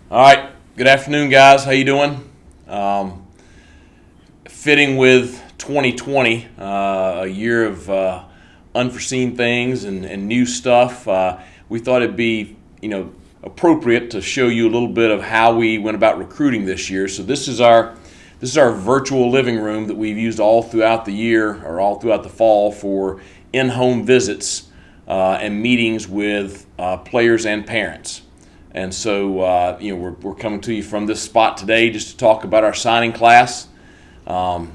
All right. Good afternoon, guys. How you doing? Um, Fitting with 2020, a year of unforeseen things and new stuff. We thought it'd be, appropriate to show you a little bit of how we went about recruiting this year. So this is our virtual living room that we've used all throughout the year or all throughout the fall for in-home visits and meetings with players and parents. And so, we're coming to you from this spot today just to talk about our signing class. A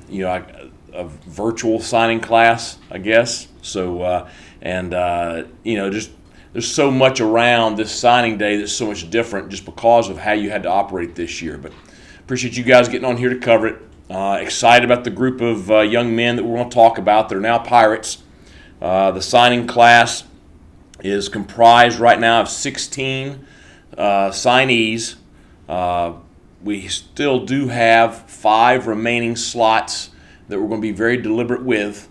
virtual signing class, I guess. So, just there's so much around this signing day that's so much different just because of how you had to operate this year. But appreciate you guys getting on here to cover it. Excited about the group of young men that we're going to talk about. They're now Pirates. The signing class is comprised right now of 16 signees. We still do have 5 remaining slots that we're going to be very deliberate with.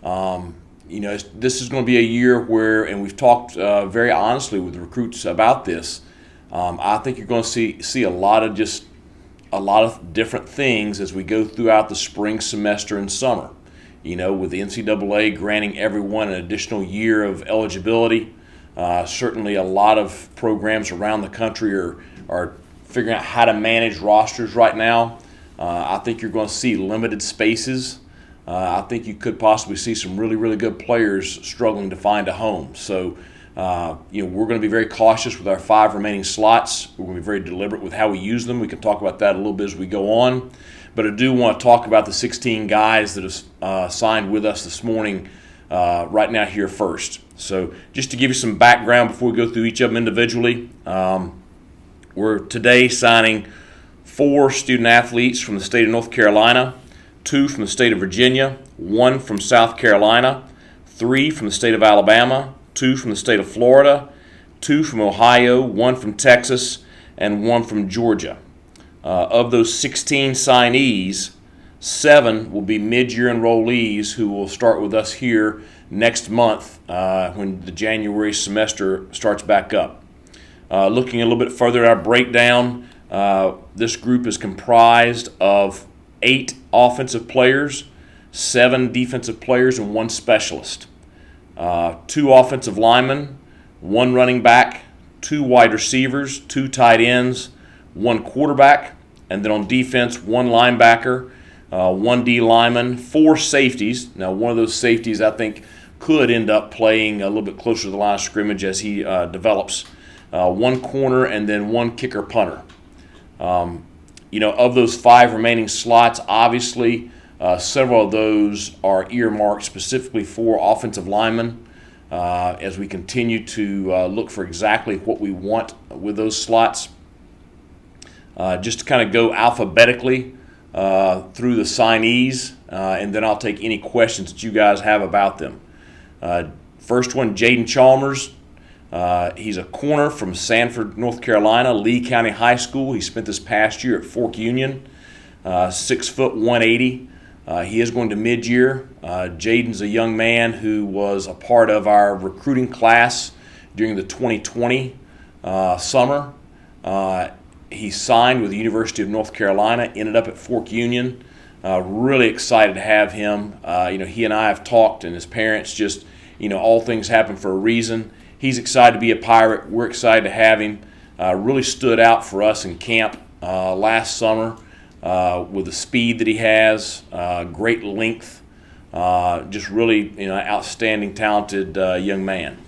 This is going to be a year where, and we've talked very honestly with recruits about this. I think you're going to see a lot of different things as we go throughout the spring semester and summer. With the NCAA granting everyone an additional year of eligibility. Certainly a lot of programs around the country are figuring out how to manage rosters right now. I think you're going to see limited spaces. I think you could possibly see some really, really good players struggling to find a home. So, we're going to be very cautious with our 5 remaining slots. We're going to be very deliberate with how we use them. We can talk about that a little bit as we go on. But I do want to talk about the 16 guys that have signed with us this morning right now here first. So just to give you some background before we go through each of them individually, we're today signing 4 student athletes from the state of North Carolina, 2 from the state of Virginia, 1 from South Carolina, 3 from the state of Alabama, 2 from the state of Florida, 2 from Ohio, 1 from Texas, and 1 from Georgia. Of those 16 signees, 7 will be mid-year enrollees who will start with us here next month when the January semester starts back up. Looking a little bit further at our breakdown, this group is comprised of 8 offensive players, 7 defensive players, and 1 specialist. 2 offensive linemen, 1 running back, 2 wide receivers, 2 tight ends, 1 quarterback, and then on defense, 1 linebacker, 1 D lineman, 4 safeties. Now, one of those safeties I think could end up playing a little bit closer to the line of scrimmage as he develops. 1 corner, and then 1 kicker punter. Of those 5 remaining slots, obviously, several of those are earmarked specifically for offensive linemen as we continue to look for exactly what we want with those slots. Just to kind of go alphabetically through the signees, and then I'll take any questions that you guys have about them. First one, Jaden Chalmers. He's a corner from Sanford, North Carolina, Lee County High School. He spent this past year at Fork Union, 6 foot 180. He is going to mid-year. Jaden's a young man who was a part of our recruiting class during the 2020 summer. He signed with the University of North Carolina, ended up at Fork Union. Really excited to have him. He and I have talked, and his parents just, all things happen for a reason. He's excited to be a Pirate. We're excited to have him. Really stood out for us in camp last summer with the speed that he has, great length, just really, outstanding, talented young man.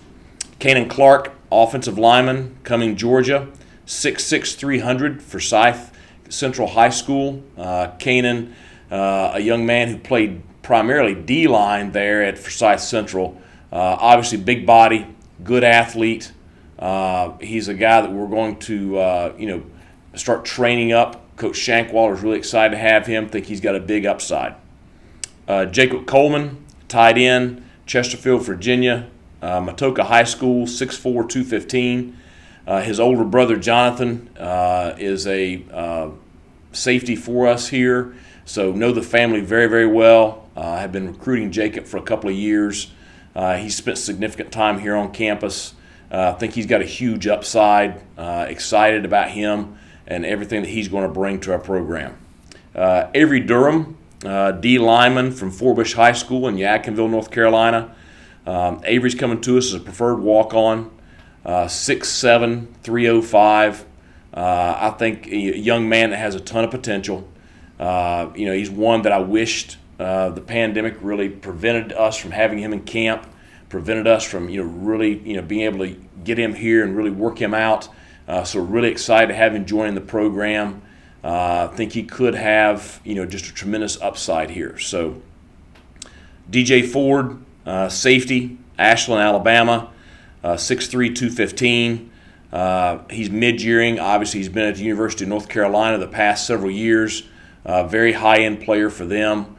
Kanan Clark, offensive lineman, Cumming, Georgia. 6'6", 300 for Forsyth Central High School. Kanan, a young man who played primarily D-line there at Forsyth Central. Obviously big body, good athlete. He's a guy that we're going to, start training up. Coach Shankwaller is really excited to have him. Think he's got a big upside. Jacob Coleman, tight end, Chesterfield, Virginia. Matoka High School, 6'4", 215. His older brother, Jonathan, is a safety for us here, so know the family very, very well. Have been recruiting Jacob for a couple of years. He's spent significant time here on campus. I think he's got a huge upside. Excited about him. and everything that he's going to bring to our program. Avery Durham, D lineman from Forbush High School in Yadkinville, North Carolina. Avery's coming to us as a preferred walk-on, 6'7", 305. I think a young man that has a ton of potential. He's one that I wished the pandemic really prevented us from having him in camp, prevented us from really being able to get him here and really work him out. So we're really excited to have him joining the program. I think he could have just a tremendous upside here. So DJ Ford, safety, Ashland, Alabama, 6'3", 215. He's mid-yearing. Obviously, he's been at the University of North Carolina the past several years. Very high-end player for them.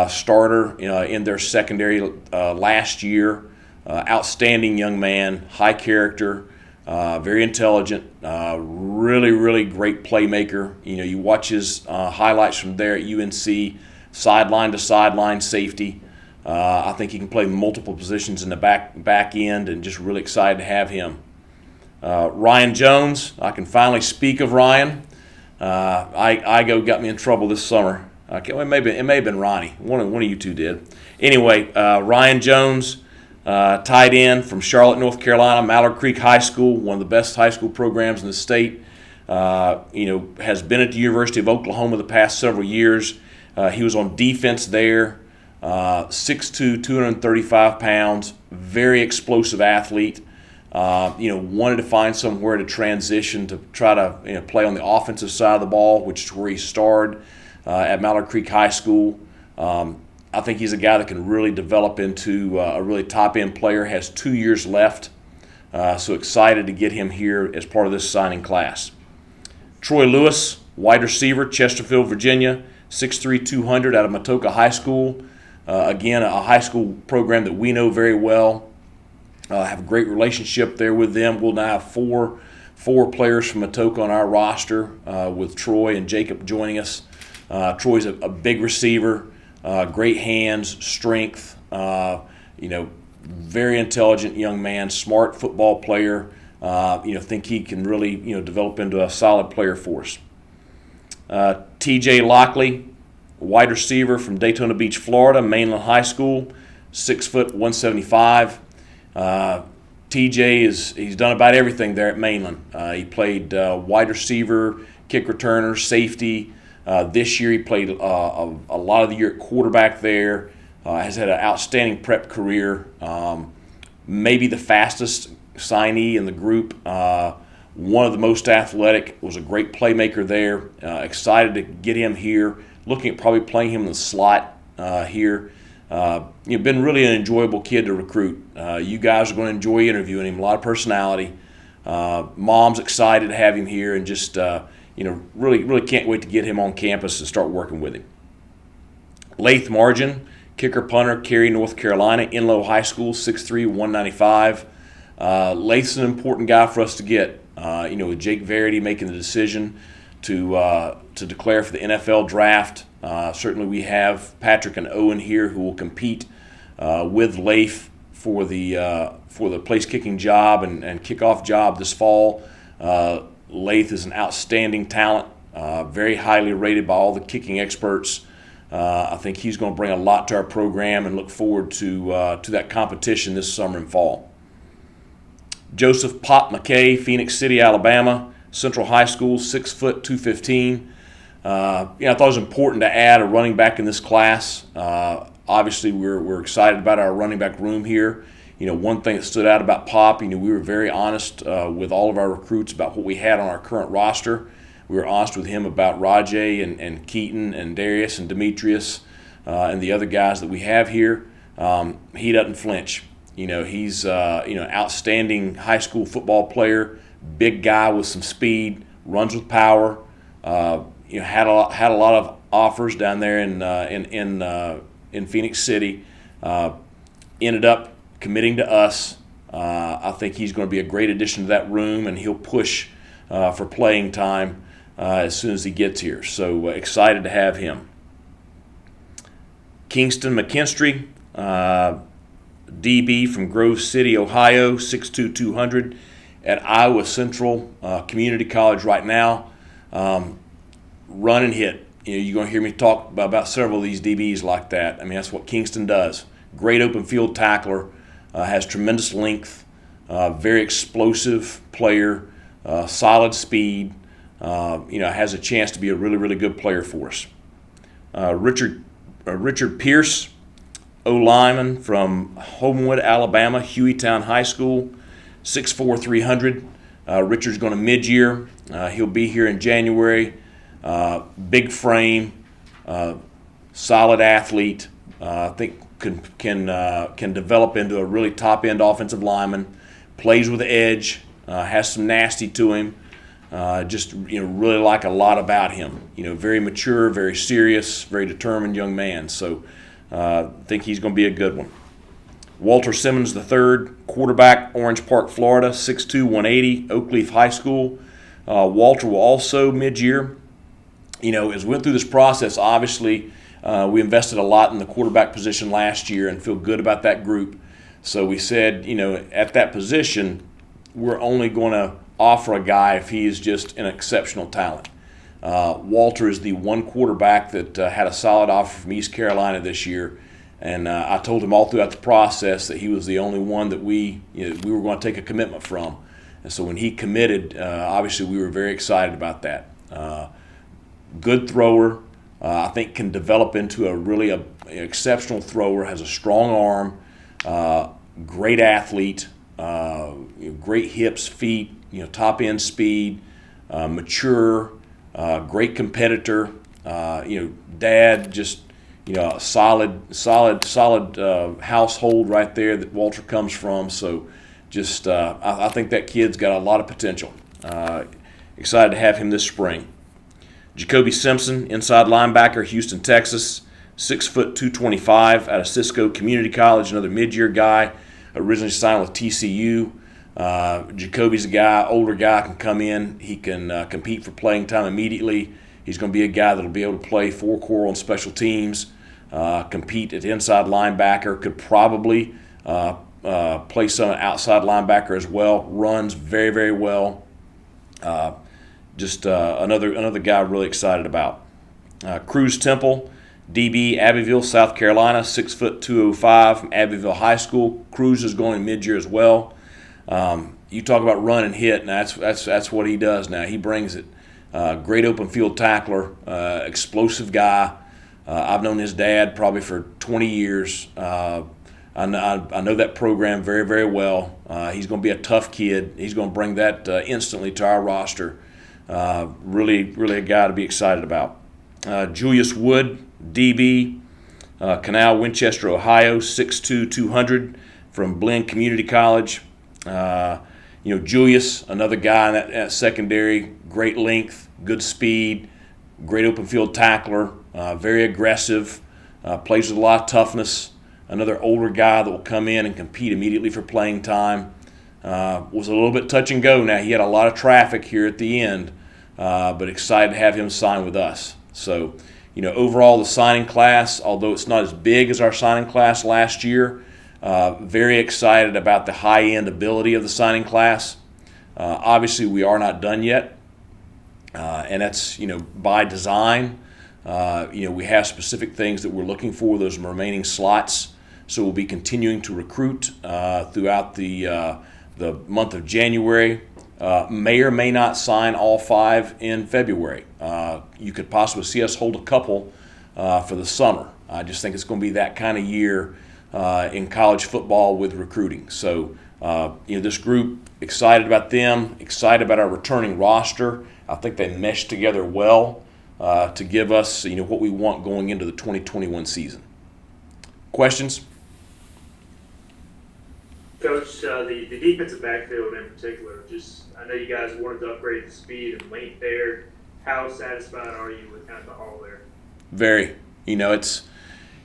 Starter in their secondary last year. Outstanding young man, high character, very intelligent, really, really great playmaker. You watch his highlights from there at UNC, sideline to sideline safety. I think he can play multiple positions in the back end, and just really excited to have him. Ryan Jones, I can finally speak of Ryan. Igo got me in trouble this summer. It may have been Ronnie. One of you two did. Anyway, Ryan Jones, tight end from Charlotte, North Carolina, Mallard Creek High School, one of the best high school programs in the state. Has been at the University of Oklahoma the past several years. He was on defense there. 6'2", 235 pounds, very explosive athlete. Wanted to find somewhere to transition to try to play on the offensive side of the ball, which is where he starred at Mallard Creek High School. I think he's a guy that can really develop into a really top-end player, has 2 years left. So excited to get him here as part of this signing class. Troy Lewis, wide receiver, Chesterfield, Virginia, 6'3", 200 out of Matoka High School. Again, a high school program that we know very well. Have a great relationship there with them. We'll now have four players from Matoka on our roster, with Troy and Jacob joining us. Troy's a big receiver, great hands, strength, very intelligent young man, smart football player. Think he can really develop into a solid player for us. TJ Lockley, wide receiver from Daytona Beach, Florida, Mainland High School, 6 foot 175. TJ he's done about everything there at Mainland. He played wide receiver, kick returner, safety. This year he played a lot of the year at quarterback there. Has had an outstanding prep career. Maybe the fastest signee in the group. One of the most athletic. Was a great playmaker there. Excited to get him here. Looking at probably playing him in the slot here. Been really an enjoyable kid to recruit. You guys are going to enjoy interviewing him. A lot of personality. Mom's excited to have him here, and just really can't wait to get him on campus and start working with him. Lath Margin, kicker punter, Cary, North Carolina, Enloe High School, 6'3", 195. Lath's an important guy for us to get. With Jake Verity making the decision to declare for the NFL draft. Certainly we have Patrick and Owen here who will compete with Lath for the place kicking job and kickoff job this fall. Lath is an outstanding talent, very highly rated by all the kicking experts. I think he's going to bring a lot to our program, and look forward to that competition this summer and fall. Joseph Pop McKay, Phoenix City, Alabama, Central High School, 6 foot 215. I thought it was important to add a running back in this class. Obviously, we're excited about our running back room here. One thing that stood out about Pop, we were very honest with all of our recruits about what we had on our current roster. We were honest with him about Rajay and Keaton and Darius and Demetrius and the other guys that we have here. He doesn't flinch. He's outstanding high school football player, big guy with some speed, runs with power. Had a lot of offers down there in Phoenix City. Ended up committing to us. I think he's going to be a great addition to that room, and he'll push for playing time as soon as he gets here. So excited to have him. Kingston McKinstry, DB from Grove City, Ohio, 6'2", 200 at Iowa Central Community College right now. Run and hit. You're going to hear me talk about several of these DBs like that. I mean, that's what Kingston does. Great open field tackler, has tremendous length, very explosive player, solid speed. Has a chance to be a really, really good player for us. Richard Pierce, O-lineman from Homewood, Alabama, Hueytown High School, 6'4", 300. Richard's going to mid-year. He'll be here in January. Big frame, solid athlete. I think can develop into a really top-end offensive lineman. Plays with edge. Has some nasty to him. Really like a lot about him. Very mature, very serious, very determined young man. So I think he's going to be a good one. Walter Simmons III, quarterback, Orange Park, Florida, 6'2", 180, Oakleaf High School. Walter will also mid-year. As we went through this process, obviously we invested a lot in the quarterback position last year and feel good about that group. So we said, at that position, we're only going to offer a guy if he is just an exceptional talent. Walter is the one quarterback that had a solid offer from East Carolina this year, and I told him all throughout the process that he was the only one that we were going to take a commitment from. And so when he committed, obviously we were very excited about that. Good thrower, I think can develop into a really exceptional thrower, has a strong arm, great athlete, great hips, feet, top end speed, mature, great competitor. Dad just a solid household right there that Walter comes from. So just I think that kid's got a lot of potential. Excited to have him this spring. Jacoby Simpson, inside linebacker, Houston, Texas, 6', 225, out of Cisco Community College, another mid-year guy, originally signed with TCU. Jacoby's a guy, older guy, can come in. He can compete for playing time immediately. He's going to be a guy that will be able to play four core on special teams, compete at inside linebacker, could probably play some outside linebacker as well. Runs very, very well. Another guy I'm really excited about. Cruz Temple, DB, Abbeville, South Carolina, 6', 205 from Abbeville High School. Cruz is going mid-year as well. You talk about run and hit, and that's what he does now. He brings it. Great open field tackler, explosive guy. I've known his dad probably for 20 years. I know that program very, very well. He's going to be a tough kid. He's going to bring that instantly to our roster. Really, really a guy to be excited about. Julius Wood, DB, Canal, Winchester, Ohio, 6'2", 200 from Blinn Community College. Julius, another guy in that secondary, great length, good speed, great open field tackler, very aggressive, plays with a lot of toughness. Another older guy that will come in and compete immediately for playing time. Was a little bit touch and go. Now he had a lot of traffic here at the end, but excited to have him sign with us. So, overall the signing class, although it's not as big as our signing class last year, very excited about the high-end ability of the signing class. Obviously, we are not done yet, and that's by design. We have specific things that we're looking for, those remaining slots. So we'll be continuing to recruit throughout the month of January. May or may not sign all 5 in February. You could possibly see us hold a couple for the summer. I just think it's going to be that kind of year in college football with recruiting. So, this group, excited about them, excited about our returning roster. I think they mesh together well to give us, what we want going into the 2021 season. Questions? Coach, the defensive backfield in particular, I know you guys wanted to upgrade the speed and length there. How satisfied are you with kind of the haul there? Very. It's,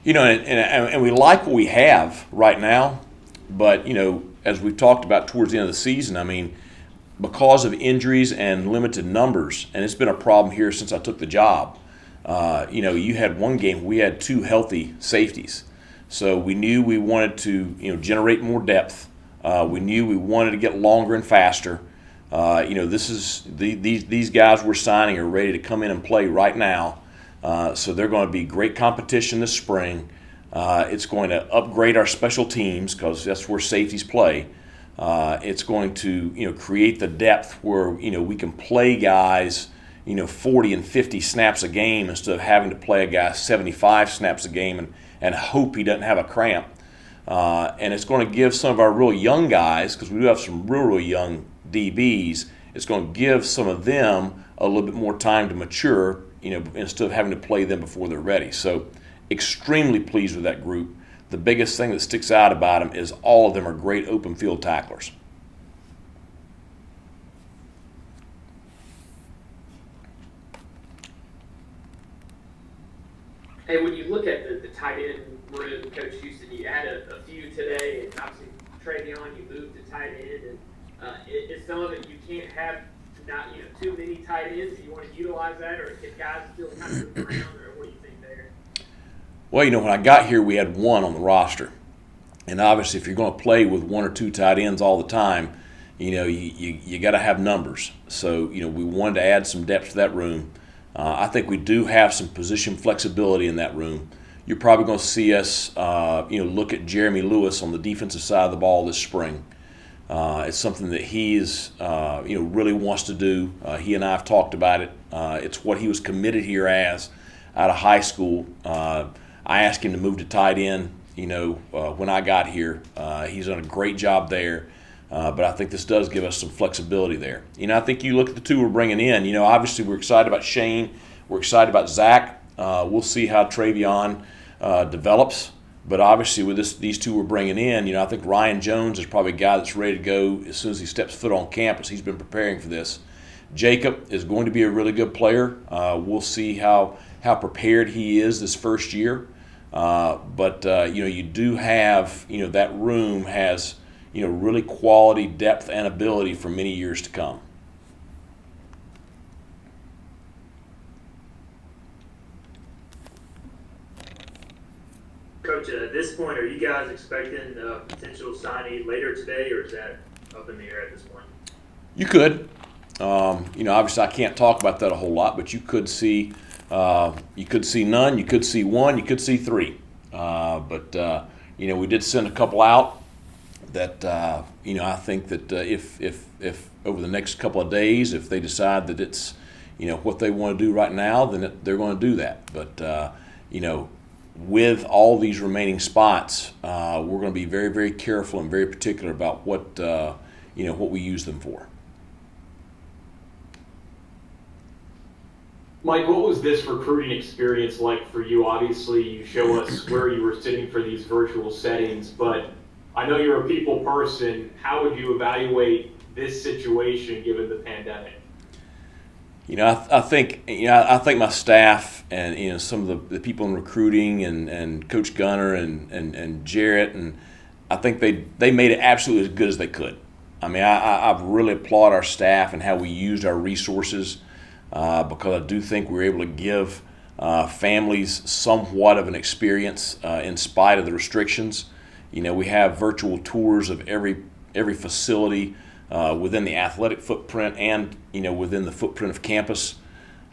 and we like what we have right now, but, as we've talked about towards the end of the season, because of injuries and limited numbers, and it's been a problem here since I took the job. You had one game, we had 2 healthy safeties. So we knew we wanted to, generate more depth. We knew we wanted to get longer and faster. These guys we're signing are ready to come in and play right now. So they're going to be great competition this spring. It's going to upgrade our special teams because that's where safeties play. It's going to create the depth where we can play guys 40 and 50 snaps a game instead of having to play a guy 75 snaps a game and hope he doesn't have a cramp. And it's going to give some of our real young guys, because we do have some real young DBs, it's going to give some of them a little bit more time to mature, instead of having to play them before they're ready. So extremely pleased with that group. The biggest thing that sticks out about them is all of them are great open field tacklers. Hey, when you look at the tight end room, Coach Houston, you had a few today, and obviously Travion, you moved to tight end, and is some of it you can't have not too many tight ends? Do you want to utilize that, or can guys still kind of move around, or what do you think there? Well, when I got here, we had one on the roster, and obviously, if you're going to play with one or two tight ends all the time, you got to have numbers. So we wanted to add some depth to that room. I think we do have some position flexibility in that room. You're probably going to see us, look at Jeremy Lewis on the defensive side of the ball this spring. It's something that he is, really wants to do. He and I have talked about it. It's what he was committed here as out of high school. I asked him to move to tight end, when I got here. He's done a great job there. But I think this does give us some flexibility there. I think you look at the two we're bringing in. Obviously we're excited about Shane. We're excited about Zach. We'll see how Travion develops. But obviously with these two we're bringing in, I think Ryan Jones is probably a guy that's ready to go as soon as he steps foot on campus. He's been preparing for this. Jacob is going to be a really good player. We'll see how prepared he is this first year. But you do have, that room has really quality depth and ability for many years to come. Coach, at this point, are you guys expecting a potential signing later today, or is that up in the air at this point? You could. Obviously I can't talk about that a whole lot, but you could see none, you could see one, you could see three. We did send a couple out that I think that if over the next couple of days, if they decide that it's what they want to do right now, then they're going to do that. But with all these remaining spots, we're going to be very, very careful and very particular about what we use them for. Mike, what was this recruiting experience like for you? Obviously, you show us where you were sitting for these virtual settings, but I know you're a people person. How would you evaluate this situation given the pandemic? I think my staff and some of the people in recruiting and Coach Gunner and Jarrett, and I think they made it absolutely as good as they could. I really applaud our staff and how we used our resources, because I do think we were able to give families somewhat of an experience in spite of the restrictions. We have virtual tours of every facility within the athletic footprint and within the footprint of campus.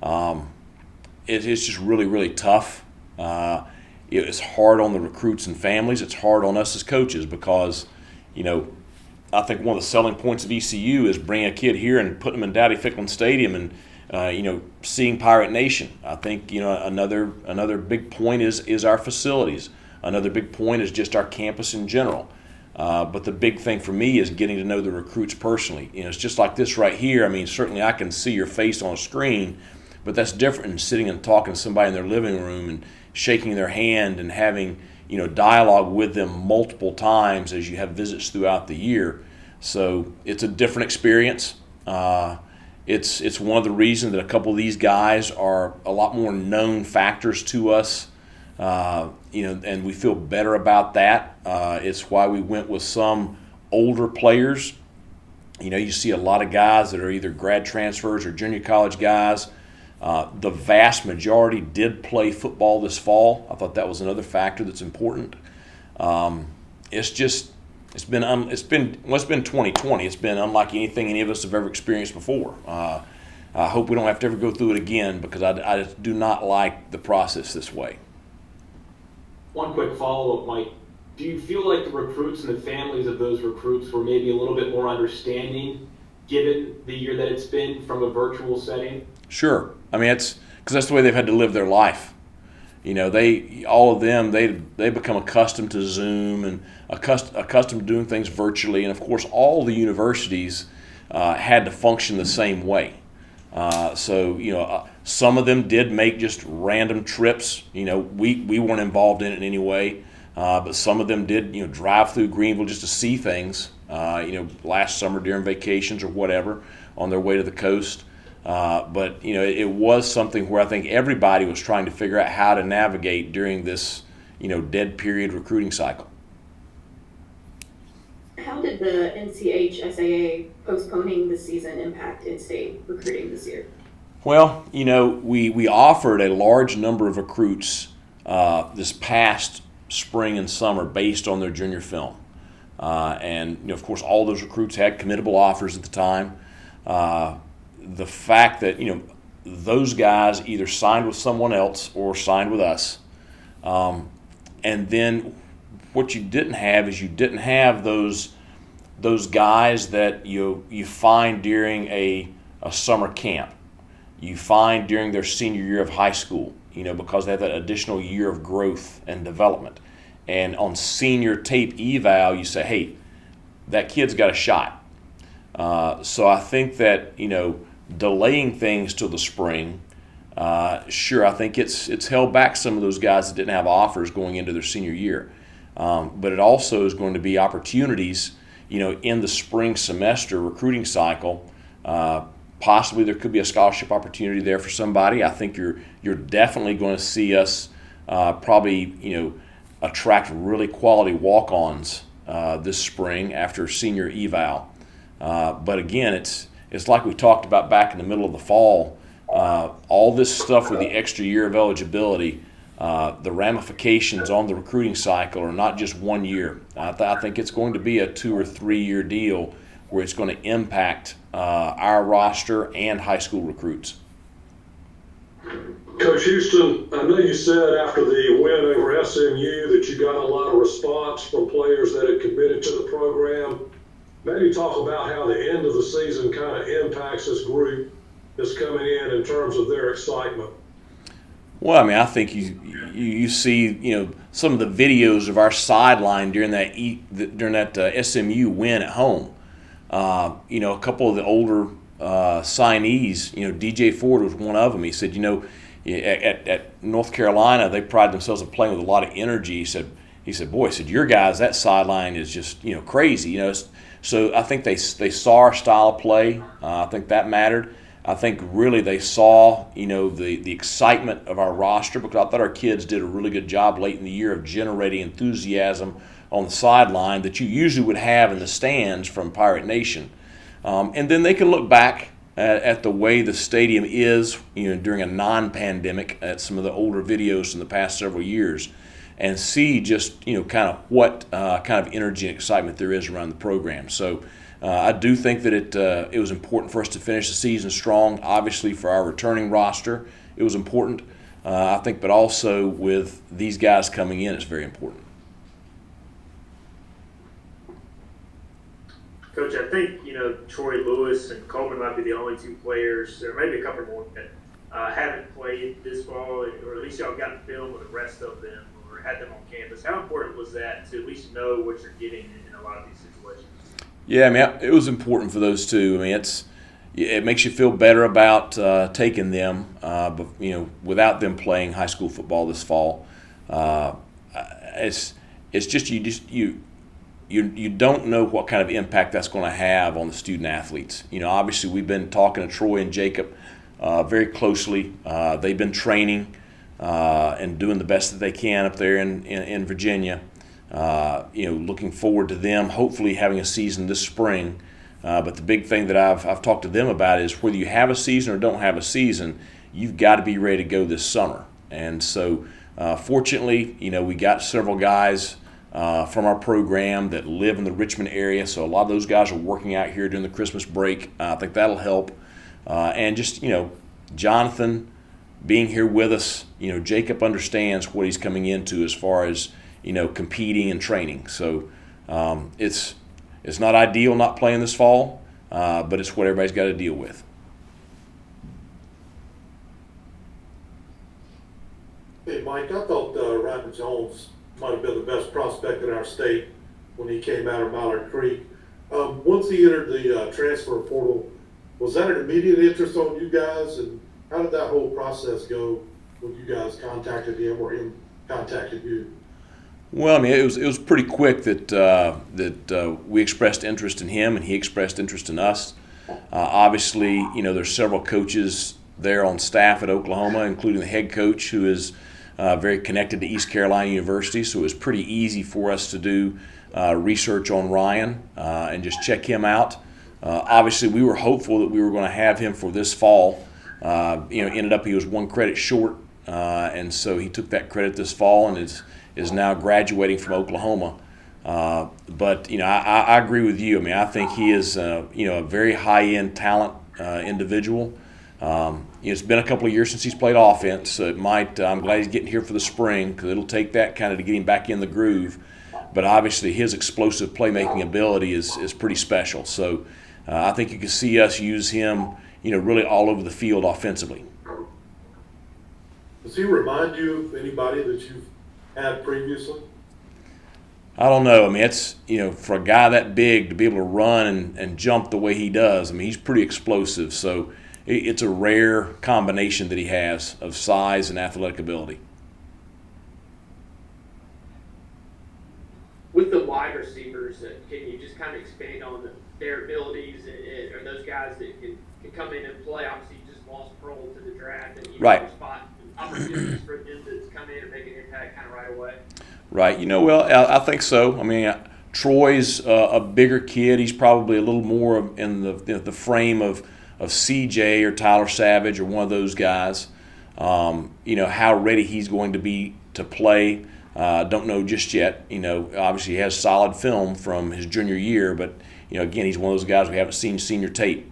It's just really, really tough. It's hard on the recruits and families. It's hard on us as coaches because I think one of the selling points of ECU is bringing a kid here and putting them in Dowdy Ficklen Stadium and seeing Pirate Nation. I think another big point is our facilities. Another big point is just our campus in general. But the big thing for me is getting to know the recruits personally. It's just like this right here. Certainly I can see your face on a screen, but that's different than sitting and talking to somebody in their living room and shaking their hand and having dialogue with them multiple times as you have visits throughout the year. So it's a different experience. It's one of the reasons that a couple of these guys are a lot more known factors to us. And we feel better about that. It's why we went with some older players. You see a lot of guys that are either grad transfers or junior college guys. The vast majority did play football this fall. I thought that was another factor that's important. It's just, it's been 2020. It's been unlike anything any of us have ever experienced before. I hope we don't have to ever go through it again, because I just do not like the process this way. One quick follow-up, Mike. Do you feel like the recruits and the families of those recruits were maybe a little bit more understanding given the year that it's been from a virtual setting? Sure. I mean, it's because that's the way they've had to live their life. All of them, they become accustomed to Zoom and accustomed to doing things virtually. And of course, all the universities had to function the same way. Some of them did make just random trips. We weren't involved in it in any way, but some of them did, drive through Greenville just to see things, last summer during vacations or whatever on their way to the coast. But it was something where I think everybody was trying to figure out how to navigate during this, dead period recruiting cycle. How did the NCHSAA postponing the season impact in-state recruiting this year? Well, we offered a large number of recruits this past spring and summer based on their junior film. And of course, all those recruits had committable offers at the time. The fact that, those guys either signed with someone else or signed with us. And then what you didn't have those guys that you find during a summer camp. You find during their senior year of high school, because they have that additional year of growth and development. And on senior tape eval, you say, hey, that kid's got a shot. So I think that, delaying things till the spring, sure, I think it's held back some of those guys that didn't have offers going into their senior year. But it also is going to be opportunities, in the spring semester recruiting cycle. Possibly there could be a scholarship opportunity there for somebody. I think you're definitely going to see us probably, attract really quality walk-ons this spring after senior eval. But again, it's like we talked about back in the middle of the fall. All this stuff with the extra year of eligibility, the ramifications on the recruiting cycle are not just 1 year. I think it's going to be a 2 or 3 year deal where it's going to impact our roster and high school recruits. Coach Houston, I know you said after the win over SMU that you got a lot of response from players that had committed to the program. Maybe talk about how the end of the season kind of impacts this group that's coming in terms of their excitement. Well, I mean, I think you see, some of the videos of our sideline during that SMU win at home. A couple of the older signees, DJ Ford was one of them. He said, at North Carolina, they pride themselves on playing with a lot of energy. He said, boy, your guys, that sideline is just, crazy. So I think they saw our style of play. I think that mattered. I think really they saw, the excitement of our roster, because I thought our kids did a really good job late in the year of generating enthusiasm on the sideline that you usually would have in the stands from Pirate Nation. And then they can look back at the way the stadium is, during a non-pandemic, at some of the older videos from the past several years, and see just, kind of what kind of energy and excitement there is around the program. So I do think that it was important for us to finish the season strong. Obviously, for our returning roster, it was important. I think, but also with these guys coming in, it's very important. Coach, I think, Troy Lewis and Coleman might be the only two players, or maybe a couple more, that haven't played this fall, or at least y'all got film with the rest of them, or had them on campus. How important was that to at least know what you're getting in a lot of these situations? Yeah, I mean, it was important for those two. I mean, it makes you feel better about taking them, but without them playing high school football this fall, it's just you don't know what kind of impact that's going to have on the student athletes. Obviously we've been talking to Troy and Jacob very closely. They've been training and doing the best that they can up there in Virginia. Looking forward to them hopefully having a season this spring. But the big thing that I've talked to them about is whether you have a season or don't have a season, you've got to be ready to go this summer. And so fortunately, we got several guys from our program that live in the Richmond area. So a lot of those guys are working out here during the Christmas break. I think that'll help. And just, Jonathan being here with us, Jacob understands what he's coming into as far as, competing and training. So it's not ideal not playing this fall, but it's what everybody's got to deal with. Hey, Mike, I thought Ryan Jones might have been the best prospect in our state when he came out of Mallard Creek. Once he entered the transfer portal, was that an immediate interest on you guys? And how did that whole process go when you guys contacted him or him contacted you? Well, I mean, it was pretty quick that we expressed interest in him and he expressed interest in us. Obviously, there's several coaches there on staff at Oklahoma, including the head coach, who is very connected to East Carolina University. So it was pretty easy for us to do research on Ryan and just check him out. Obviously, we were hopeful that we were going to have him for this fall. Ended up he was one credit short, and so he took that credit this fall and is now graduating from Oklahoma. But I agree with you. I mean, I think he is a very high-end talent individual. It's been a couple of years since he's played offense, so I'm glad he's getting here for the spring because it'll take that kind of to get him back in the groove. But obviously his explosive playmaking ability is pretty special. So I think you can see us use him, really all over the field offensively. Does he remind you of anybody that you've had previously? I don't know. I mean, it's, for a guy that big to be able to run and jump the way he does, I mean, he's pretty explosive. So it's a rare combination that he has of size and athletic ability. With the wide receivers, can you just kind of expand on their abilities? Are those guys that can come in and play? Obviously, you just lost Pearl to the draft, and right. Spot opportunities for them to come in and make an impact kind of right away. Right. Well, I think so. I mean, Troy's a bigger kid. He's probably a little more in the frame of CJ or Tyler Savage or one of those guys. How ready he's going to be to play, don't know just yet. Obviously he has solid film from his junior year, but again, he's one of those guys we haven't seen senior tape